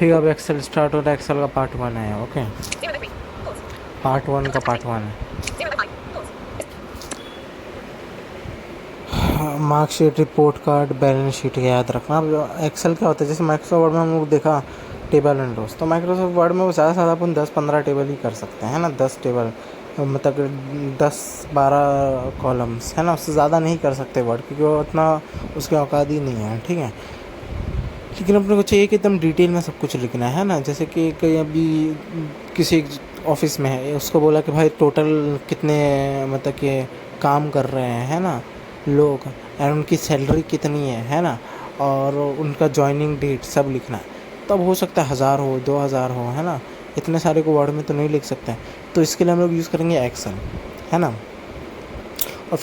ठीक है, अब एक्सेल स्टार्ट हो रहा है। एक्सेल का पार्ट 1 है। ओके, पार्ट 1 का पार्ट 1 है। Marksheet, report card, balance sheet याद रखना। अब एक्सेल क्या होता है, जैसे माइक्रोसॉफ्ट वर्ड में हम लोग देखा टेबल एंड रोज, तो माइक्रोसॉफ्ट वर्ड में वो ज़्यादा से ज़्यादा अपन 10-15 टेबल ही कर सकते हैं, है ना। 10 टेबल मतलब 10-12 कॉलम्स, है ना। उससे ज़्यादा नहीं कर सकते वर्ड, क्योंकि वो उतना उसके औकात ही नहीं है, ठीक है। लेकिन अपने को चाहिए कि एकदम डिटेल में सब कुछ लिखना है ना। जैसे कि कहीं अभी किसी ऑफिस में है, उसको बोला कि भाई टोटल कितने मतलब कि काम कर रहे हैं, है ना, लोग, और उनकी सैलरी कितनी है ना, और उनका जॉइनिंग डेट सब लिखना है। तब हो सकता है 1000 हो, 2000 हो, है ना। इतने सारे को वर्ड में तो नहीं लिख सकते हैं, तो इसके लिए हम लोग यूज़ करेंगे एक्सेल, है ना। और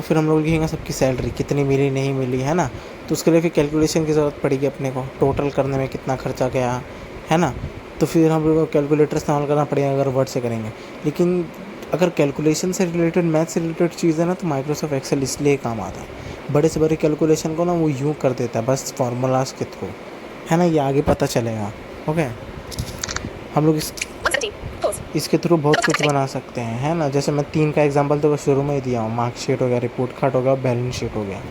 फिर हम लोग लिखेंगे सबकी सैलरी कितनी मिली नहीं मिली, है ना। तो उसके लिए फिर कैलकुलेशन की ज़रूरत पड़ेगी अपने को, टोटल करने में कितना खर्चा गया, है ना। तो फिर हम लोग को कैलकुलेटर इस्तेमाल करना पड़ेगा अगर वर्ड से करेंगे। लेकिन अगर कैलकुलेशन से रिलेटेड, मैथ से रिलेटेड चीज़ है ना, तो माइक्रोसॉफ्ट एक्सेल इसलिए काम आता है। बड़े से बड़े कैलकुलेशन को ना वो यूँ कर देता है बस फार्मूलाज के थ्रू, है ना। ये आगे पता चलेगा। ओके, हम लोग इसके थ्रू बहुत कुछ बना सकते हैं, है ना। जैसे मैं 3 का एग्जांपल तो शुरू में ही दिया हूँ, मार्कशीट हो गया, रिपोर्ट कार्ड हो गया, बैलेंस शीट हो गया।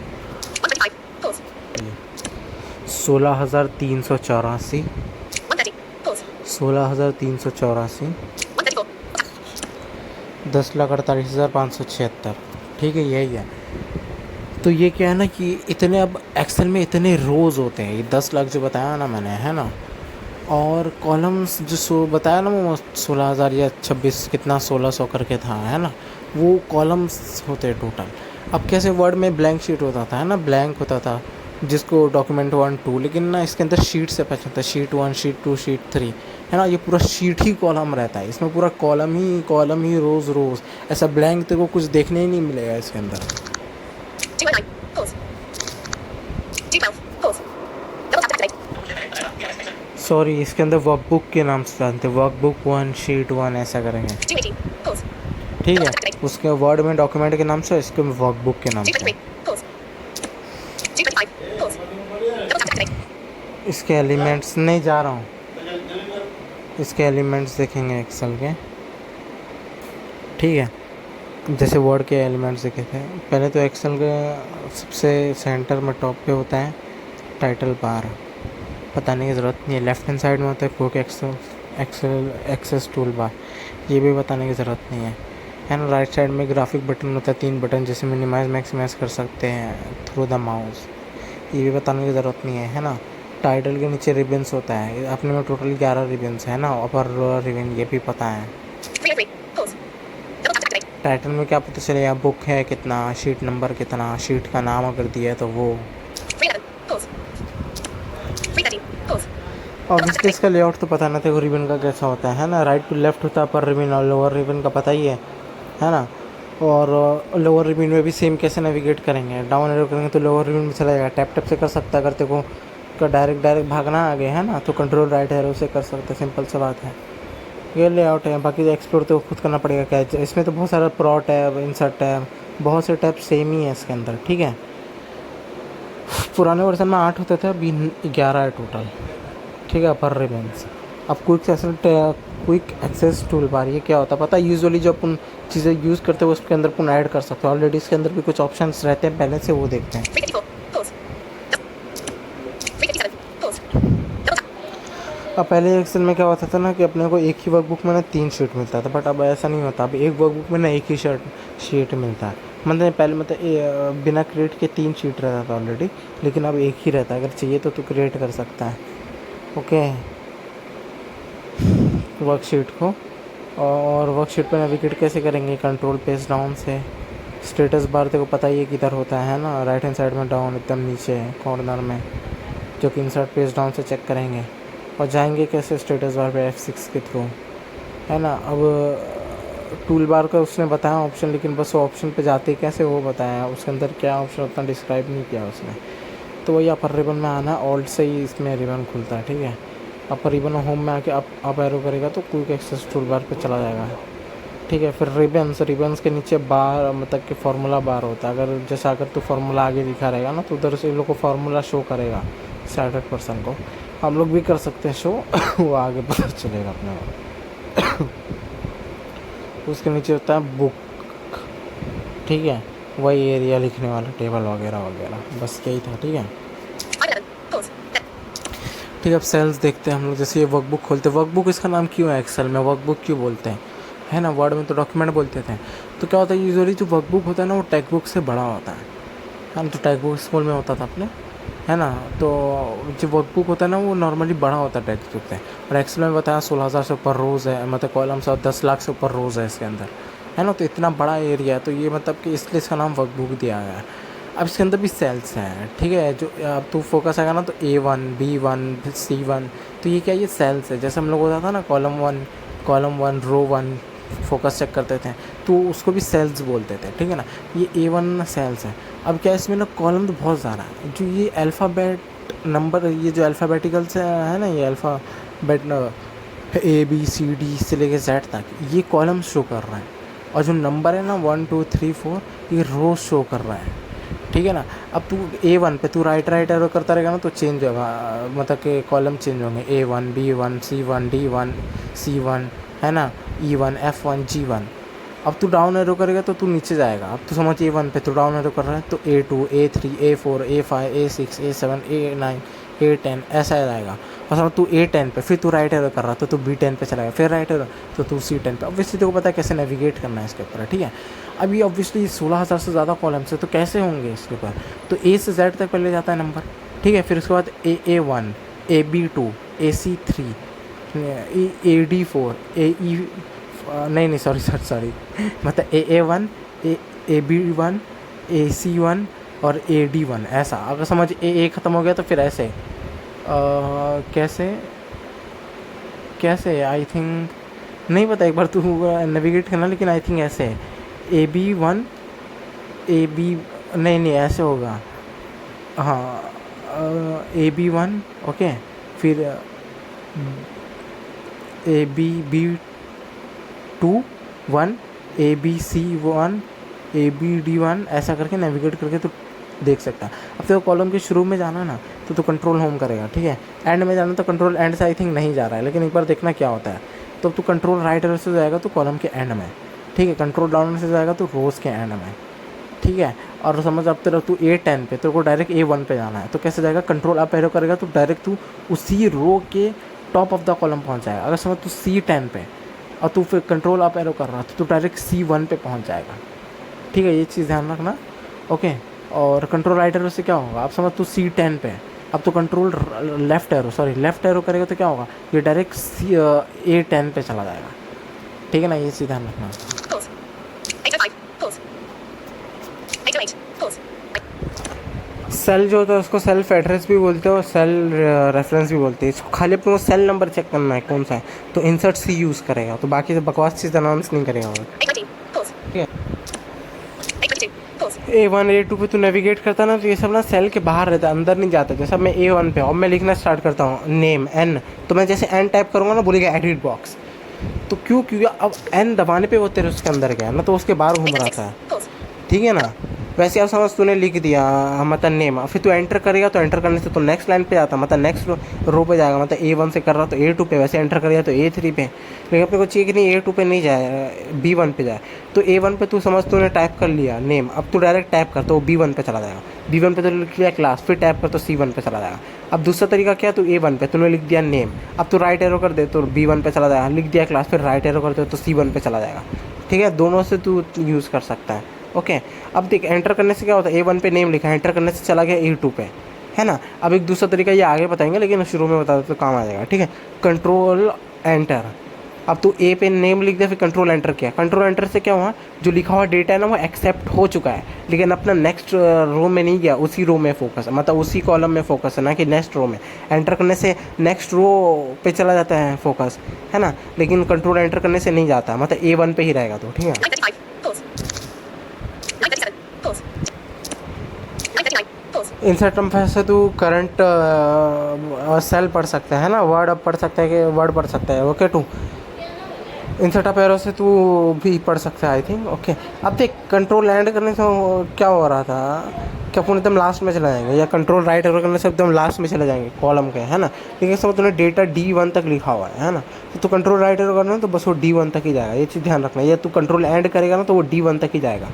16,384, 16,384, 10,48,576, ठीक है, यही है। तो ये क्या है ना कि इतने अब एक्सेल में इतने रोज़ होते हैं, ये 10 लाख जो बताया ना मैंने, है ना। और कॉलम्स जो बताया ना वो 16,000 या 26 कितना 1600 करके था, है ना। वो कॉलम्स होते हैं टोटल। अब कैसे वर्ड में ब्लैंक शीट होता था, है ना, ब्लैंक होता था जिसको डॉक्यूमेंट 1 2, लेकिन ना इसके अंदर शीट से पता चलता है, शीट 1, शीट 2, शीट 3, है ना। ये पूरा शीट ही कॉलम रहता है, इसमें पूरा कॉलम ही रोज़ रोज़, ऐसा ब्लैंक तेरे को कुछ देखने ही नहीं मिलेगा इसके अंदर। सॉरी, इसके अंदर वर्कबुक के नाम से जानते हैं, वर्कबुक 1, शीट 1 ऐसा करेंगे, ठीक है। उसके वर्ड में डॉक्यूमेंट के नाम से, इसके वर्कबुक के नाम से। इसके एलिमेंट्स नहीं जा रहा हूँ, इसके एलिमेंट्स देखेंगे एक्सेल के, ठीक है। जैसे वर्ड के एलिमेंट्स देखे थे पहले, तो एक्सेल के सबसे सेंटर में टॉप पे होता है टाइटल बार, बताने की ज़रूरत नहीं है। लेफ्ट हैंड साइड में होता है क्विक एक्सेस टूल बार, ये भी बताने की ज़रूरत नहीं है ना। राइट साइड में ग्राफिक बटन होता है, 3 बटन, जैसे मिनिमाइज मैक्सिमाइज कर सकते हैं थ्रू द माउस, ये भी बताने की ज़रूरत नहीं है ना। टाइटल के नीचे रिबन्स होता है, अपने में टोटल 11 रिबन्स है ना, अपर लोअर रिबन, ये भी पता है। टाइटल में क्या पता चलेगा, बुक है कितना, शीट नंबर कितना, शीट का नाम अगर दिया है तो वो। ऑब्वियसली इसका लेआउट तो पता ना था रिबन का कैसा होता है ना। राइट टू लेफ्ट होता है अपर रिबन, और लोअर रिबन का पता ही है ना। और लोअर रिबन में भी सेम कैसे नेविगेट करेंगे, डाउन एरो करेंगे तो लोअर रिबन में चला जाएगा। टैप से कर सकता है, अगर तेरे को डायरेक्ट भागना आगे, है ना, तो कंट्रोल राइट एरो से कर सकते हैं, सिंपल सी बात है। ये लेआउट है, बाकी एक्सप्लोर तो खुद करना पड़ेगा। क्या इसमें तो बहुत सारा प्रो टैब, इंसर्ट टैब, बहुत से टैब सेम ही है इसके अंदर, ठीक है। पुराने वर्जन में 8 होते थे, अभी 11 है टोटल, ठीक है, अपर रिबन्स। अब क्विक एक्सेस टूल बार, ये क्या होता है पता है, यूजुअली जो अपन चीज़ें यूज़ करते हैं उसके अंदर अपन ऐड कर सकते हैं। ऑलरेडी इसके अंदर भी कुछ ऑप्शंस रहते हैं पहले से, वो देखते हैं। अब पहले एक्सेल में क्या होता था ना कि अपने को एक ही वर्कबुक में ना 3 शीट मिलता था, बट अब ऐसा नहीं होता। अब एक वर्कबुक में ना एक ही शीट मिलता है। मतलब पहले बिना क्रिएट के 3 शीट रहता था ऑलरेडी, लेकिन अब एक ही रहता है। अगर चाहिए तो तू क्रिएट कर सकता है, ओके, वर्कशीट को। और वर्कशीट पर नेविगेट कैसे करेंगे, कंट्रोल पेज डाउन से। स्टेटस बार तेरे को पता ही है किधर होता है ना, राइट हैंड साइड में डाउन एकदम नीचे कॉर्नर में, जो कि इंसर्ट पेज डाउन से चेक करेंगे। और जाएंगे कैसे स्टेटस बार पे, F6 के थ्रू, है ना। अब टूल बार का उसने बताया ऑप्शन, लेकिन बस वो ऑप्शन पे जाते कैसे वो बताया, उसके अंदर क्या ऑप्शन उतना डिस्क्राइब नहीं किया उसने। तो वही अपर रिबन में आना, ऑल्ट से ही इसमें रिबन खुलता है, ठीक है। अपर रिबन होम में आके अप एरो करेगा तो क्विक एक्सेस टूल बार पे चला जाएगा, ठीक है। फिर रिबन्स के नीचे बार, मतलब कि फार्मूला बार होता है। अगर जैसा अगर तो फार्मूला आगे लिखा रहेगा ना, तो उधर से इन लोग को फार्मूला शो करेगा 60% को। हम लोग भी कर सकते हैं शो वो आगे पता चलेगा अपने को। उसके नीचे होता है बुक, ठीक है, वही एरिया लिखने वाला, टेबल वगैरह वगैरह, बस यही था। ठीक है, ठीक है। अब सेल्स देखते हैं हम लोग। जैसे ये वर्कबुक खोलते हैं, वर्कबुक इसका नाम क्यों है एक्सेल में, वर्कबुक क्यों बोलते हैं, है ना, वर्ड में तो डॉक्यूमेंट बोलते थे। तो क्या होता है, यूजुअली जो वर्कबुक होता है ना वो टेक्स्ट बुक से बड़ा होता है ना, तो टेक्स्ट बुक स्कूल में होता था अपने, है ना। तो जो वर्कबुक होता है ना वो नॉर्मली बड़ा होता है टेक्स्ट बुक से। और एक्सेल में बताया 16,000 से ऊपर रोज़ है, मतलब कॉलम्स, और 10 लाख से ऊपर रोज़ है इसके अंदर, है ना। तो इतना बड़ा एरिया है, तो ये मतलब कि इसलिए इसका नाम वर्कबुक दिया गया है। अब इसके अंदर भी सेल्स हैं, ठीक है। जो अब तू फोकस आएगा ना तो A1 B1 C1, तो ये क्या, ये सेल्स है। जैसे हम लोग होता था ना column one row 1 focus check करते थे, तो उसको भी सेल्स बोलते थे, ठीक है ना। ये A1 सेल्स है। अब क्या इसमें ना कॉलम तो बहुत ज़्यादा है, जो ये अल्फ़ाबेट नंबर, ये जो अल्फ़ाबेटिकल से है ना, ये अल्फ़ाबेट ABCD से लेके Z तक ये कॉलम शो कर रहा है, और जो नंबर है ना 1 2 3 4 ये रोज शो कर रहा है, ठीक है ना। अब तू A1 पे तू राइट एरो करता रहेगा ना तो चेंज होगा, मतलब कि कॉलम चेंज होंगे, A1 B1 C1 D1 C1, है ना, E1 F1 G1। अब तू डाउन एरो करेगा तो तू नीचे जाएगा। अब तू समझ A1 पे तू डाउन एरो कर रहा है तो A2 A3 A4 A5 A6 A7 A9 A10 ऐसा जाएगा। और समझ तू A10 पे, फिर तू राइट एरो कर रहा है तो तू B10 पे चलाएगा, फिर राइट एरो तो तू C10 पे। ऑब्वियसली तेरे को पता है कैसे नेविगेट करना है इसके ऊपर, ठीक है। अब ये ऑब्वियसली 16,000 से ज़्यादा कॉलम्स है, तो कैसे होंगे इसके ऊपर, तो A से Z तक पहले जाता है नंबर, ठीक है। फिर उसके बाद A1 AB2 AC3 AD4 AE, नहीं सॉरी मतलब AA1 AB1 AC1 और AD1 ऐसा। अगर समझ A ख़त्म हो गया तो फिर ऐसे कैसे कैसे आई थिंक नहीं पता, एक बार तू नेविगेट करना, लेकिन आई थिंक ऐसे है AB1 AB, नहीं ऐसे होगा, हाँ AB1 ओके, फिर ABB2 1 ABC1 ABD1 ऐसा करके नेविगेट करके तो देख सकता है। अब तो कॉलम के शुरू में जाना ना तो कंट्रोल होम करेगा, ठीक है। एंड में जाना तो कंट्रोल एंड से आई थिंक नहीं जा रहा है, लेकिन एक बार देखना क्या होता है। तो तू कंट्रोल राइट एरो से जाएगा तो कॉलम के एंड में, ठीक है। कंट्रोल डाउन से जाएगा तो रोज़ के एंड में, ठीक है। और समझ अब तेरा तू A10 पे, तेरे को डायरेक्ट A1 पे जाना है तो कैसे जाएगा, कंट्रोल अप एरो करेगा तो डायरेक्ट तू उसी रो के टॉप ऑफ द कॉलम पहुंच जाएगा। अगर समझ तू C10 पे और तू फिर कंट्रोल अप एरो कर रहा तो तू डायरेक्ट C1 पे पहुंच जाएगा, ठीक है। ये चीज़ ध्यान रखना, ओके। और कंट्रोल राइट एरो से क्या होगा, आप समझ तू C10 पे, अब तो कंट्रोल लेफ्ट एरो करेगा तो क्या होगा, ये डायरेक्ट A10 पे चला जाएगा, ठीक है ना। ये चीज़ ध्यान रखना। सेल जो होता है उसको सेल्फ एड्रेस भी बोलते हैं और सेल रेफरेंस भी बोलते हैं। इसको खाली अपने को सेल नंबर चेक करना है कौन सा है, तो इंसर्ट C यूज़ करेगा, तो बाकी से बकवास चीज़ अनाउंस नहीं करेगा वो, ठीक है। A1 A2 पे तू नेविगेट करता ना तो ये सब ना सेल के बाहर रहता है, अंदर नहीं जाता। जैसे मैं A1 पे और मैं लिखना स्टार्ट करता हूँ नेम N, तो मैं जैसे N टाइप करूँगा ना बोलेगा एडिट बॉक्स, तो क्योंकि अब N दबाने पे वो तेरे उसके अंदर गया ना, तो उसके बाहर घूम रहा था, ठीक है ना। वैसे आप समझ तूने लिख दिया मतलब नेम, फिर तू एंटर करेगा तो एंटर करने से तो नेक्स्ट लाइन पे जाता, मतलब नेक्स्ट रो पे जाएगा। मतलब A1 से कर रहा तो A2 पे, वैसे एंटर करेगा तो A3 पे, लेकिन अपने को चाहिए कि नहीं A2 पे नहीं जाए, B1 पे जाए। तो A1 पे तू समझ तूने टाइप कर लिया नेम, अब तू डायरेक्ट टाइप कर तो B1 पे चला जाएगा। B1 पे तो लिख लिया क्लास, फिर टाइप कर तो C1 पे चला जाएगा। अब दूसरा तरीका क्या, तो A1 पे तूने लिख दिया नेम, अब तू राइट एरो कर दे तो B1 पे चला जाएगा, लिख दिया क्लास, फिर राइट एरो कर दे तो C1 पे चला जाएगा, ठीक है। दोनों से तू यूज़ कर सकता है, ओके। अब देख एंटर करने से क्या होता है, A1 पे नेम लिखा है, एंटर करने से चला गया A2 पे, है ना। अब एक दूसरा तरीका ये आगे बताएंगे, लेकिन शुरू में बता दो तो काम आ जाएगा, ठीक है। कंट्रोल एंटर, अब तू A पे नेम लिख दे, फिर कंट्रोल एंटर किया, कंट्रोल एंटर से क्या हुआ, जो लिखा हुआ डेटा है ना वो एक्सेप्ट हो चुका है, लेकिन अपना नेक्स्ट रो में नहीं गया, उसी रो में फोकस है, मतलब उसी कॉलम में फोकस है, ना कि नेक्स्ट रो में। एंटर करने से नेक्स्ट रो पे चला जाता है फोकस, है ना, लेकिन कंट्रोल एंटर करने से नहीं जाता, मतलब A1 पे ही रहेगा, तो ठीक है। इंसर्ट में से तू करंट सेल पढ़ सकता है ना, वर्ड अब पढ़ सकता है कि वर्ड पढ़ सकता है, okay to insert up arrow से तू भी पढ़ सकता है आई थिंक। ओके, अब देख कंट्रोल लैंड करने से क्या हो रहा था कि अपन एकदम लास्ट में चला जाएंगे, या कंट्रोल राइट एरो करने से एकदम लास्ट में चले जाएंगे कॉलम के, है ना। लेकिन इस समय तूने डेटा D1 तक लिखा हुआ है ना, तो तू कंट्रोल राइट एरो करना तो बस वो D1 तक ही जाएगा, ये चीज़ ध्यान रखना। या तू कंट्रोल एंड करेगा ना तो वो D1 तक ही जाएगा।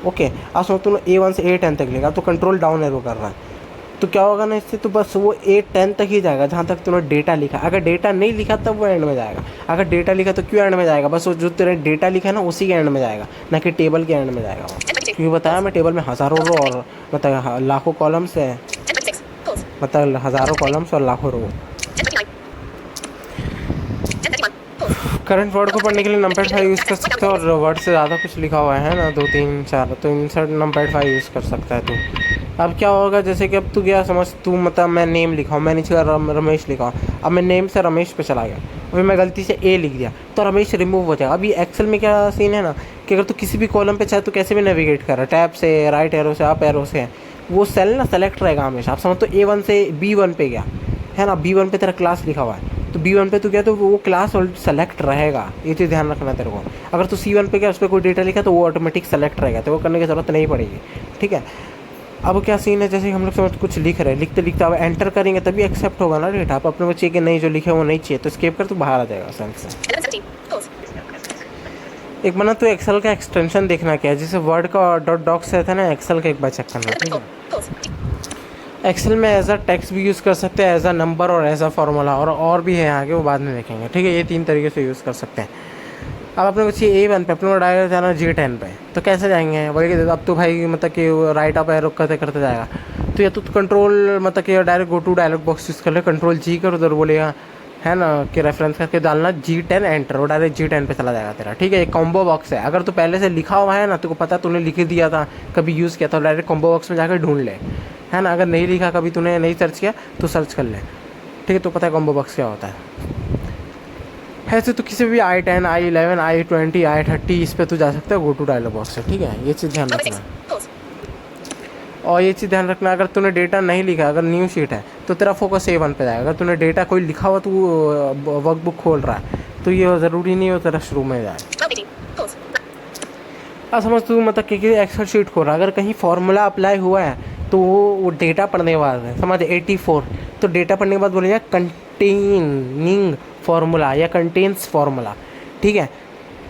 ओके, अब समझ तूने A1 से A10 तक लिखा, तो कंट्रोल डाउन एरो कर रहा है, तो क्या होगा ना इससे, तो बस वो A10 तक ही जाएगा जहाँ तक तूने डेटा लिखा। अगर डेटा नहीं लिखा तब वो एंड में जाएगा, अगर डेटा लिखा तो क्यों एंड में जाएगा, बस वो जो तेरे डेटा लिखा है ना उसी के एंड में जाएगा, ना कि टेबल के एंड में जाएगा वो। क्योंकि बताया मैं टेबल में हज़ारों रो और मतलब लाखों कॉलम्स है, मतलब हज़ारों कॉलम्स और लाखों रो। करंट वर्ड को पढ़ने के लिए नंबर 5 यूज़ कर सकते हो, और वर्ड से ज़्यादा कुछ लिखा हुआ है ना 2 3 4, तो इंसर्ट नंबर 5 यूज़ कर सकता है तू। अब क्या होगा, जैसे कि अब तू गया समझ, तू मतलब मैं नेम लिखा हूँ, मैंने रमेश लिखा हूँ, अब मैं नेम से रमेश पे चला गया, अभी मैं गलती से ए लिख दिया तो रमेश रिमूव हो जाएगा। अभी एक्सेल में क्या सीन है ना कि अगर तू किसी भी कॉलम पे चाहे तो कैसे भी नेविगेट कर रहा है, टैब से, राइट एरो से, अप एरो से, वो सेल ना सेलेक्ट रहेगा हमेशा। आप समझ तो A1 से B1 पे गया है ना, B1 पे तेरा क्लास लिखा हुआ है, तो B1 पे तू गया तो वो क्लास सेलेक्ट रहेगा, ये चीज़ ध्यान रखना तेरे को। अगर तू C1 पे गया उस पर कोई डेटा लिखा तो वो ऑटोमेटिक सेलेक्ट रहेगा, तो वो करने की ज़रूरत नहीं पड़ेगी, ठीक है। अब क्या सीन है, जैसे हम लोग समझ कुछ लिख रहे हैं, लिखते लिखते अब एंटर करेंगे तभी एक्सेप्ट होगा ना डेटा। आप अपने को चाहिए कि नहीं, जो लिखे वो नहीं चाहिए तो स्केप कर, तो बाहर आ जाएगा सेंस से। एक बार ना तो एक्सेल का एक्सटेंशन देखना क्या है, जैसे वर्ड का डॉट डॉक्स रहता है ना, एक्सेल का एक बार चेक करना, ठीक है। एक्सेल में एज अ टेक्स्ट भी यूज़ कर सकते हैं, एज अ नंबर और एज अ फार्मूला, और भी है आगे, वो बाद में देखेंगे, ठीक है। ये 3 तरीके से यूज़ कर सकते हैं। अब अपने को चाहिए A1 पे, अपने को डायरेक्ट जाना G10 पे, तो कैसे जाएंगे वही। अब तो भाई मतलब कि राइट अप एरो करते करते जाएगा, तो या तो कंट्रोल मतलब कि direct go to dialog box use कर ले, कंट्रोल G कर, उधर बोलेगा है ना कि रेफरेंस करके डालना G10 एंटर, वो डायरेक्ट G10 पे चला जाएगा तेरा, ठीक है। एक कॉम्बो बॉक्स है, अगर तो पहले से लिखा हुआ है ना, तो को पता तूने लिख दिया था, कभी यूज़ किया था, डायरेक्ट कॉम्बो बॉक्स में जाकर ढूंढ ले, है ना। अगर नहीं लिखा, कभी तूने नहीं सर्च किया तो सर्च कर ले, ठीक है। तो पता है कॉम्बो बॉक्स क्या होता है। ऐसे तो किसी भी I10, I11, I20, I30 इस पे तो जा सकता है गो टू डायलॉग बॉक्स से, ठीक है। ये चीज़ ध्यान रखना, और ये चीज़ ध्यान रखना, अगर तूने डेटा नहीं लिखा, अगर न्यू शीट है तो तेरा फोकस A1 पे जाएगा। अगर तूने डेटा कोई लिखा हुआ, तू वर्कबुक खोल रहा है, तो ये ज़रूरी नहीं हो तेरा शुरू में जाए। अब समझ तू मतलब कि एक्सेल शीट खोल रहा है, अगर कहीं फार्मूला अप्लाई हुआ है तो वो डेटा पढ़ने के बाद है, समझ 84, तो डेटा पढ़ने के बाद बोलेगा कंटेनिंग फार्मूला या कंटेन्स फार्मूला, ठीक है।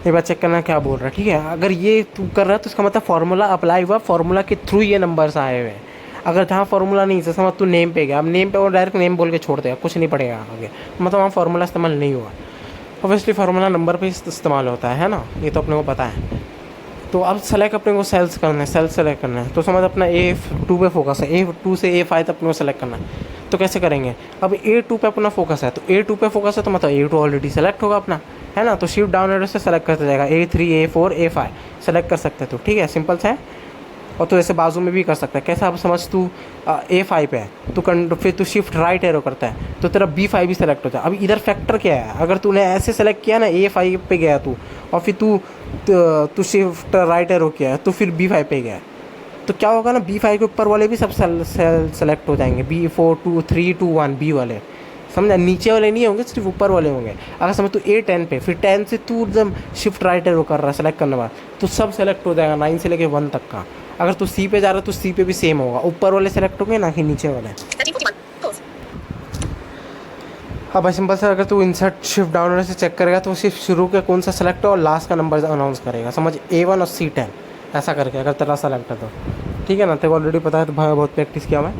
ये बात चेक करना क्या बोल रहा है, ठीक है। अगर ये तू कर रहा है तो इसका मतलब फार्मूला अप्लाई हुआ, फार्मूला के थ्रू ये नंबर्स आए हुए हैं। अगर जहाँ फार्मूला नहीं, जैसे समझ तू नेम पे गया, अब नेम पे वो डायरेक्ट नेम बोल के छोड़ देगा, कुछ नहीं पड़ेगा आगे, मतलब वहाँ फार्मूला इस्तेमाल नहीं हुआ। ऑब्वियसली फार्मूला नंबर पे इस्तेमाल होता है ना, ये तो अपने को पता है। तो अब सेलेक्ट अपने को सेल्स करना है, सेल्स सेलेक्ट करना है, तो समझ अपना A2 पे फोकस है, A2 से A5 अपने को सेलेक्ट करना है। तो कैसे करेंगे, अब A2 पे अपना फोकस है, तो A2 पे फोकस है तो मतलब A2 ऑलरेडी सेलेक्ट होगा अपना, है ना। तो शिफ्ट डाउन एरो से सेलेक्ट करते जाएगा, A3, A4, A5 सेलेक्ट कर सकते हैं, तो ठीक है, सिंपल सा है। और तो ऐसे बाजू में भी कर सकता है, कैसा, आप समझ तू A5 पे है तो फिर तू शिफ्ट राइट एरो करता है तो तेरा B5 भी सेलेक्ट होता है। अब इधर फैक्टर क्या है, अगर तूने ऐसे सेलेक्ट किया ना, A5 पे गया तू, और फिर तू शिफ्ट राइट एरो किया है तो फिर B5 पे गया, तो क्या होगा ना, B5 के ऊपर वाले भी सब सेलेक्ट हो जाएंगे, B4 2 3 2 1 B वाले, समझा। नीचे वाले नहीं होंगे, सिर्फ ऊपर वाले होंगे। अगर समझ तू A10 पे, फिर 10 से तू एकदम शिफ्ट राइट एरो कर रहा है सेलेक्ट करने बाद, तो सब सेलेक्ट हो जाएगा 9 से लेके 1 तक का। अगर तू C पे जा रहा है तो C पे भी सेम होगा, ऊपर वाले सेलेक्ट होंगे ना कि नीचे वाले। अब सिंपल से अगर तू इंसर्ट शिफ्ट डाउन से चेक करेगा तो सिर्फ शुरू के कौन सा सेलेक्ट हो और लास्ट का नंबर अनाउंस करेगा, समझ A1 और C10 ऐसा करके, अगर तेरा सेलेक्ट है तो ठीक है ना। तेरे को ऑलरेडी पता है, तो भाई बहुत प्रैक्टिस किया मैं।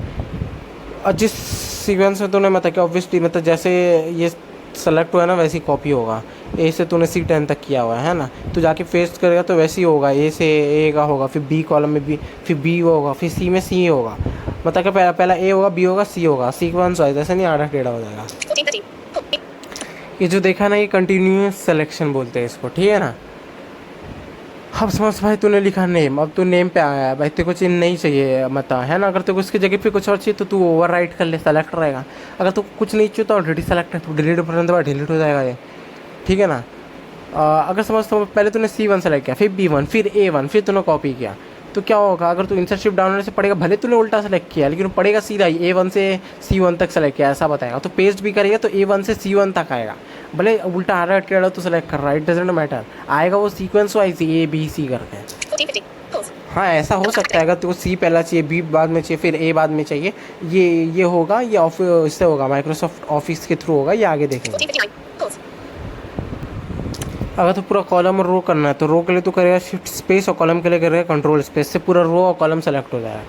और जिस सीक्वेंस में तूने मतलब कि ऑब्वियसली मतलब जैसे ये सेलेक्ट हुआ है ना वैसी कॉपी होगा, A से तूने C10 तक किया हुआ है ना, तो जाके पेस्ट करेगा तो वैसे ही होगा, A से A का होगा, फिर B कॉलम में B, फिर B होगा, फिर C में C होगा, मतलब कि पहला A होगा, B होगा, C होगा, सीक्वेंस वाइज, ऐसे नहीं आधा टेढ़ा हो जाएगा। ये जो देखा ना, ये कंटिन्यूस सिलेक्शन बोलते हैं इसको, ठीक है ना। अब समझ भाई तूने लिखा नेम, अब तू नेम पे आया है भाई, तेरे को चीज़ नहीं चाहिए मतलब, है ना। अगर तेरे को उसकी जगह पे कुछ और चाहिए तो तू ओवर राइट कर ले, सेलेक्ट रहेगा। अगर तू कुछ नहीं चाहिए तो ऑलरेडी सेलेक्ट है, तो डिलीट करने के बाद डिलीट हो जाएगा ये, ठीक है ना। अगर समझ तो पहले तूने C1 सेलेक्ट किया, फिर B1, फिर A1, फिर तूने कॉपी किया, तो क्या होगा, अगर तू इंसर्ट शिफ्ट डाउन से पढ़ेगा, भले तूने उल्टा सेलेक्ट किया लेकिन पढ़ेगा सीधा ही A1 से C1 तक सेलेक्ट किया ऐसा बताएगा। तो पेस्ट भी करेगा तो A1 से C1 तक आएगा, भले उल्टा आ रहा है तो सेलेक्ट कर रहा है, इट डजेंट मैटर, आएगा वो sequence wise A B C करके। हाँ ऐसा हो सकता है, अगर तुमको C पहला चाहिए, B बाद में चाहिए, फिर A बाद में चाहिए, ये होगा, ये इससे होगा, माइक्रोसॉफ्ट ऑफिस के थ्रू होगा, ये आगे देखेंगे। अगर तो पूरा कॉलम और रो करना है तो रो के लिए तो करेगा शिफ्ट स्पेस और कॉलम के लिए करेगा कंट्रोल स्पेस, से पूरा रो और कॉलम सेलेक्ट हो जाएगा।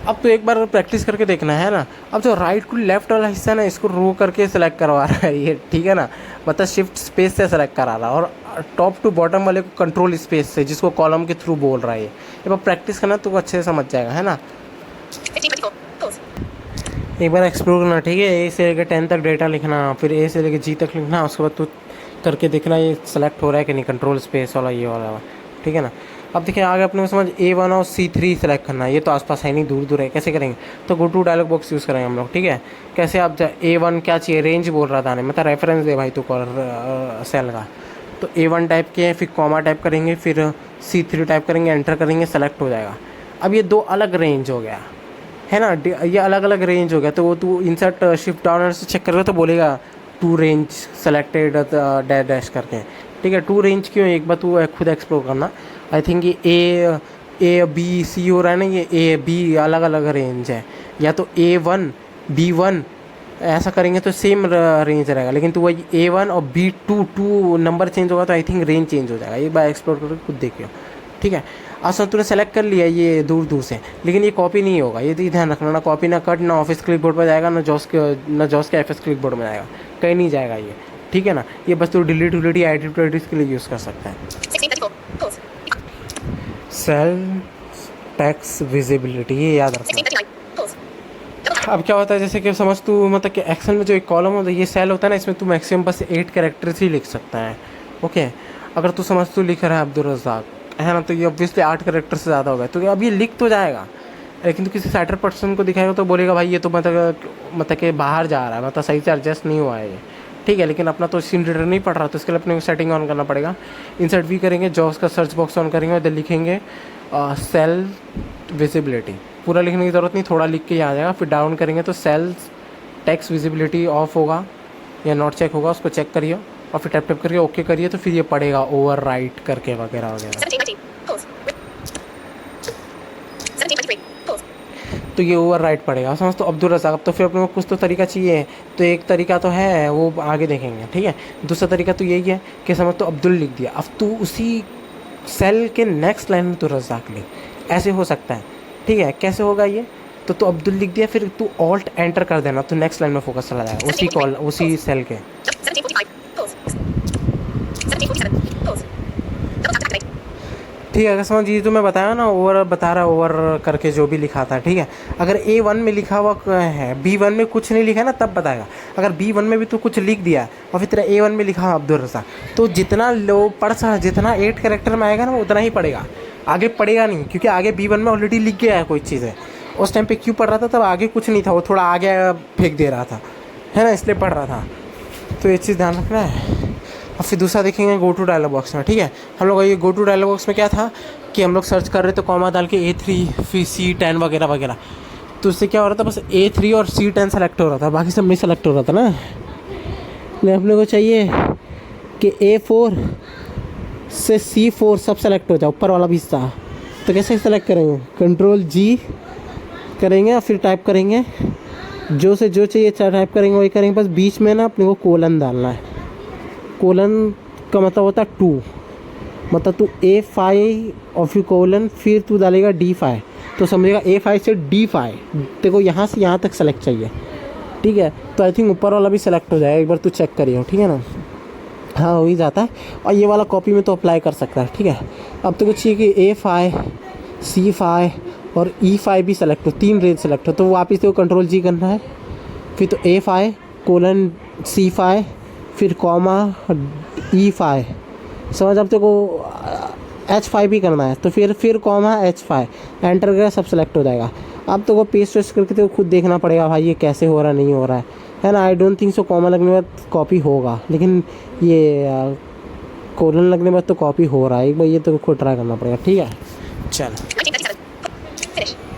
अब तो एक बार प्रैक्टिस करके देखना है ना। अब जो राइट टू लेफ्ट वाला हिस्सा है ना, इसको रो करके सेलेक्ट करवा रहा है ये, ठीक है ना, मतलब शिफ्ट स्पेस से सेलेक्ट करा रहा है, और टॉप टू बॉटम वाले को कंट्रोल स्पेस से, जिसको कॉलम के थ्रू बोल रहा है ये। एक बार प्रैक्टिस करना तो अच्छे से समझ जाएगा, है ना। एक बार एक्सप्लोर करना, ठीक है। A से लेकर 10 तक डेटा लिखना, फिर A से लेकर G तक लिखना, उसके बाद तो करके देखना ये सेलेक्ट हो रहा है कि नहीं, कंट्रोल स्पेस वाला ये वाला, ठीक है ना। अब देखिए आगे अपने को समझ A1 और C3 सेलेक्ट करना है, ये तो आसपास है नहीं, दूर दूर है, कैसे करेंगे, तो go to dialog box use करेंगे हम लोग, ठीक है। कैसे, आप A1 क्या चाहिए, रेंज बोल रहा था नहीं, मतलब रेफरेंस दे भाई तू सेल का, तो A1 टाइप किए, फिर कॉमा टाइप करेंगे, फिर C3 टाइप करेंगे, एंटर करेंगे, सेलेक्ट हो जाएगा। अब ये दो अलग रेंज हो गया है ना, ये अलग अलग रेंज हो गया, तो वो तू इंसर्ट शिफ्ट डाउन से चेक करेगा तो बोलेगा two range selected dash dash करके, ठीक है। टू रेंज क्यों, एक बार तू खुद एक्सप्लोर करना। आई थिंक ये A B C हो रहा है ना, ये A B अलग अलग रेंज है, या तो A1 B1 ऐसा करेंगे तो सेम रेंज रहेगा, लेकिन तो वही A1 और B2 नंबर चेंज होगा तो आई थिंक रेंज चेंज हो जाएगा। एक बार एक्सप्लोर करके खुद देखियो, ठीक है। अच्छा तूने सेलेक्ट कर लिया ये दूर दूर से, लेकिन ये कॉपी नहीं होगा, ये तो ध्यान रखना, ना कॉपी ना कट, ना ऑफिस क्लिपबोर्ड पर जाएगा, ना जॉस के FS क्लिपबोर्ड में जाएगा, कहीं नहीं जाएगा ये, ठीक है ना। ये बस तू डिलीट या एडिट के लिए यूज़ कर सकता है। सेल टेक्स्ट विजिबिलिटी, ये याद रखना। अब क्या होता है, जैसे कि समझ तू, मतलब कि एक्सेल में जो एक कॉलम होता है, ये सेल होता है ना, इसमें तू मैक्सिमम बस 8 कैरेक्टर्स ही लिख सकता है, ओके। अगर तू समझ तू लिख रहा है अब्दुल रज़ाक, है ना, तो ये ऑब्वियसली 8 कैरेक्टर से ज़्यादा होगा, तो अब ये लिख तो जाएगा, लेकिन तो किसी साइटर पर्सन को दिखाएगा तो बोलेगा भाई ये तो मतलब कि बाहर जा रहा है, मतलब सही से एडजस्ट नहीं हुआ है ये, ठीक है। लेकिन अपना तो सीन रीडर नहीं पढ़ रहा, तो इसके लिए अपने को सेटिंग ऑन करना पड़ेगा। इंसर्ट भी करेंगे, जॉब्स का सर्च बॉक्स ऑन करेंगे, उधर लिखेंगे सेल विजिबिलिटी, पूरा लिखने की ज़रूरत नहीं, थोड़ा लिख के आ जाएगा। फिर डाउन करेंगे तो सेल्स टेक्स्ट विजिबिलिटी ऑफ होगा या नॉट चेक होगा, उसको चेक करिए और फिर टैप करके ओके करिए, तो फिर ये पड़ेगा ओवर राइट करके वगैरह वगैरह, तो ये ओवर राइट पड़ेगा, समझ। तो अब्दुल रज़ाक, अब तो फिर अपने को कुछ तो तरीका चाहिए, तो एक तरीका तो है वो आगे देखेंगे, ठीक है। दूसरा तरीका तो यही है कि समझ तो अब्दुल लिख दिया, अब तू उसी सेल के नेक्स्ट लाइन में तो रज़ाक लिख, ऐसे हो सकता है, ठीक है। कैसे होगा ये, तो तू अब्दुल लिख दिया, फिर तू ऑल्ट एंटर कर देना, तो नेक्स्ट लाइन में फोकस चला जाएगा उसी सेल के। ठीक है, अगर समझ ये जो मैं बताया ना, ओवर बता रहा, ओवर करके जो भी लिखा था, ठीक है। अगर A1 में लिखा हुआ है, B1 में कुछ नहीं लिखा है ना, तब बताएगा। अगर B1 में भी तो कुछ लिख दिया और फिर तेरा A1 में लिखा हुआ अब्दुल रज़ाक, तो जितना लो पढ़ सा, जितना 8 कैरेक्टर में आएगा ना, उतना ही पढ़ेगा, आगे पढ़ेगा नहीं, क्योंकि आगे B1 में ऑलरेडी लिख गया है कोई चीज़ है। उस टाइम पे क्यों पढ़ रहा था, तब आगे कुछ नहीं था, वो थोड़ा आगे फेंक दे रहा था, है ना, इसलिए पढ़ रहा था। तो ये चीज़ ध्यान रखना है। और फिर दूसरा देखेंगे गो टू डायलॉग बॉक्स में, ठीक है। हम लोग ये गो टू डायलॉग बॉक्स में क्या था कि हम लोग सर्च कर रहे थे कॉमा डाल के A3 फिर C10 वगैरह वगैरह, तो उससे क्या हो रहा था, बस A3 और C10 सेलेक्ट हो रहा था, बाकी सब नहीं सेलेक्ट हो रहा था ना। अपने को चाहिए कि A4 से C4 सब सेलेक्ट हो जाए, ऊपर वाला भी हिस्सा, तो कैसे सेलेक्ट करेंगे, कंट्रोल G करेंगे और फिर टाइप करेंगे जो से जो चाहिए टाइप करेंगे वही करेंगे, बस बीच में ना अपने को कोलन डालना है। कोलन का मतलब होता है 2, मतलब तू A5 और फिर कोलन, फिर तू डालेगा D5, तो समझेगा A5 से D5, देखो यहाँ से यहाँ तक सेलेक्ट चाहिए, ठीक है। तो आई थिंक ऊपर वाला भी सेलेक्ट हो जाएगा, एक बार तू चेक करिए, ठीक है ना। हाँ हो ही जाता है, और ये वाला कॉपी में तो अप्लाई कर सकता है, ठीक है। अब तो कुछ चाहिए कि A5 C5 और E5 भी सेलेक्ट हो, 3 रेंज सेलेक्ट हो, तो वापस से कंट्रोल G करना है, फिर तो A5 कोलन C5 फिर कॉमा E5, समझ। अब तो को H5 भी करना है, तो फिर कॉमा H5 एंटर करेगा, सब सेलेक्ट हो जाएगा। अब तो को पेस्ट वेस्ट करके तो खुद देखना पड़ेगा भाई ये कैसे हो रहा नहीं हो रहा है ना। I don't think so comma लगने के बाद कॉपी होगा, लेकिन ये कोलन लगने के बाद तो कॉपी हो रहा है, एक बार ये तो खुद ट्राई करना पड़ेगा, ठीक है। चल।